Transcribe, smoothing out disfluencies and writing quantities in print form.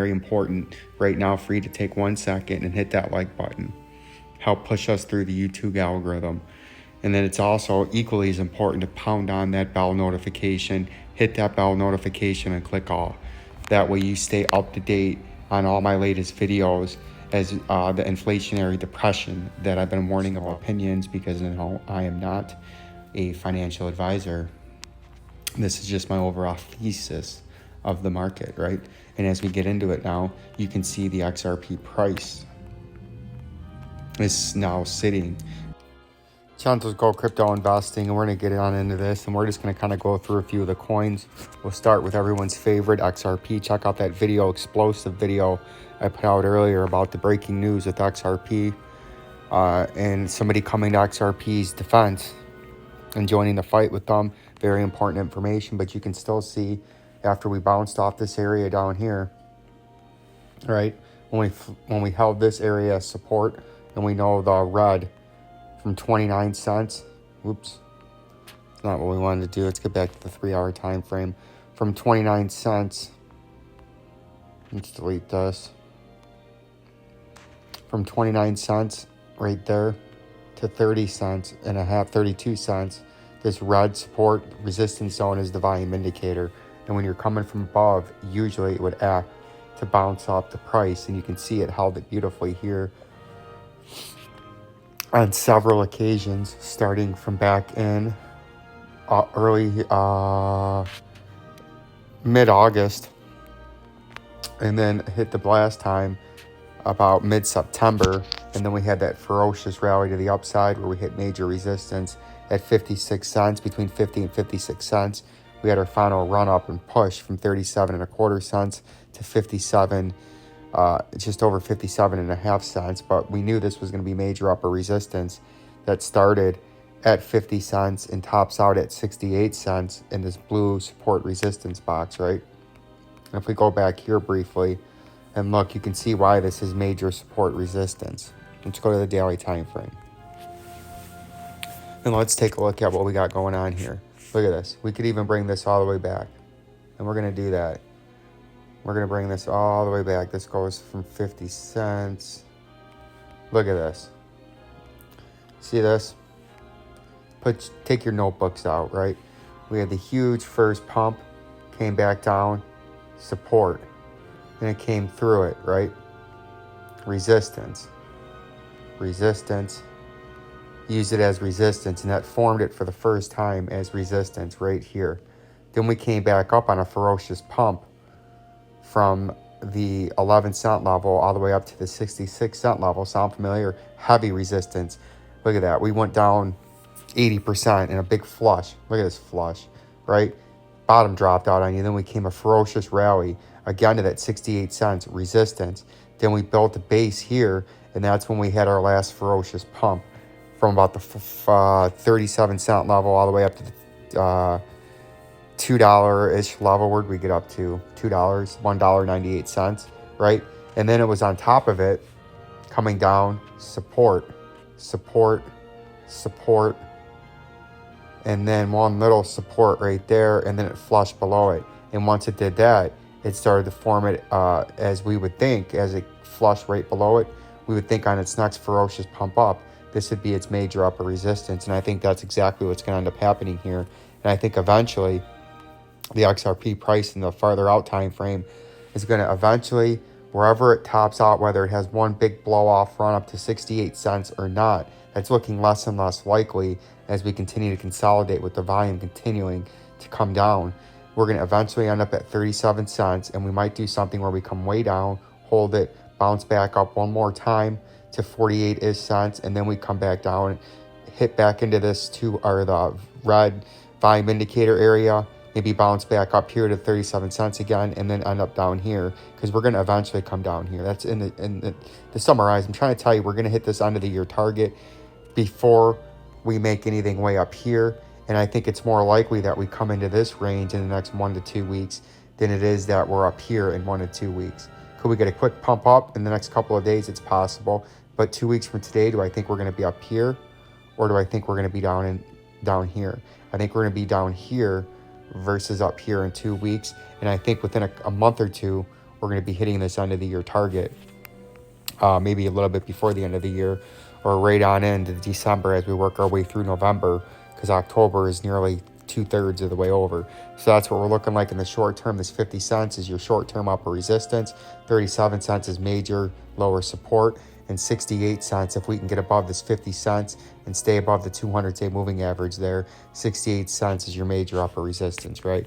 Very important right now for you to take 1 second and hit that like button. Help push us through the YouTube algorithm. And then it's also equally as important to pound on that bell notification, hit that bell notification and click all. That way you stay up to date on all my latest videos as the inflationary depression that I've been warning of opinions, because I am not a financial advisor. This is just my overall thesis of the market, right? And as we get into it now, you can see the XRP price is now sitting. Chantos Go Crypto Investing, and we're going to get on into this, and we're just going to kind of go through a few of the coins. We'll start with everyone's favorite, XRP. Check out that video, explosive video I put out earlier about the breaking news with XRP and somebody coming to XRP's defense and joining the fight with them. Very important information, but you can still see after we bounced off this area down here, right? When we held this area as support, and we know the red from 29 cents. Oops, it's not what we wanted to do. Let's get back to the 3-hour time frame. From 29 cents, let's delete this. From 29 cents right there to 30 cents and a half, 32 cents. This red support resistance zone is the volume indicator. And when you're coming from above, usually it would act to bounce up the price. And you can see it held it beautifully here on several occasions, starting from back in early mid-August, and then hit the blast time about mid-September. And then we had that ferocious rally to the upside where we hit major resistance at 56 cents, between 50 and 56 cents. We had our final run up and push from 37 and a quarter cents to 57, just over 57 and a half cents. But we knew this was going to be major upper resistance that started at 50 cents and tops out at 68 cents in this blue support resistance box, right? And if we go back here briefly and look, you can see why this is major support resistance. Let's go to the daily time frame. And let's take a look at what we got going on here. Look at this. We could even bring this all the way back. And we're going to do that. We're going to bring this all the way back. This goes from 50 cents. Look at this. See this? Take your notebooks out, right? We had the huge first pump, came back down, support. And it came through it, right? Resistance. Resistance. Use it as resistance, and that formed it for the first time as resistance right here. Then we came back up on a ferocious pump from the 11 cent level all the way up to the 66 cent level. Sound familiar? Heavy resistance. Look at that. We went down 80% in a big flush. Look at this flush, right? Bottom dropped out on you. Then we came a ferocious rally again to that 68 cents resistance. Then we built a base here, and that's when we had our last ferocious pump from about the 37 cent level all the way up to the $2-ish level. Where'd we get up to? $2, $1.98, right? And then it was on top of it, coming down, support, support, support, and then one little support right there, and then it flushed below it. And once it did that, it started to form it as we would think, as it flushed right below it, we would think on its next ferocious pump up, this would be its major upper resistance. And I think that's exactly what's going to end up happening here. And I think eventually the XRP price in the farther out time frame is going to eventually, wherever it tops out, whether it has one big blow off run up to 68 cents or not, that's looking less and less likely as we continue to consolidate with the volume continuing to come down. We're going to eventually end up at 37 cents, and we might do something where we come way down, hold it, bounce back up one more time to 48-ish cents, and then we come back down, hit back into this the red volume indicator area, maybe bounce back up here to 37 cents again, and then end up down here, because we're going to eventually come down here. That's to summarize, I'm trying to tell you, we're going to hit this end of the year target before we make anything way up here. And I think it's more likely that we come into this range in the next 1 to 2 weeks than it is that we're up here in 1 to 2 weeks. Could we get a quick pump up in the next couple of days? It's possible. But 2 weeks from today, do I think we're going to be up here, or do I think we're going to be down here? I think we're going to be down here versus up here in 2 weeks. And I think within a month or two, we're going to be hitting this end of the year target, maybe a little bit before the end of the year, or right on into December as we work our way through November, because October is nearly 2/3 of the way over. So that's what we're looking like in the short term. This 50 cents is your short term upper resistance, 37 cents is major lower support, and 68 cents, if we can get above this 50 cents and stay above the 200-day moving average there, 68 cents is your major upper resistance, right?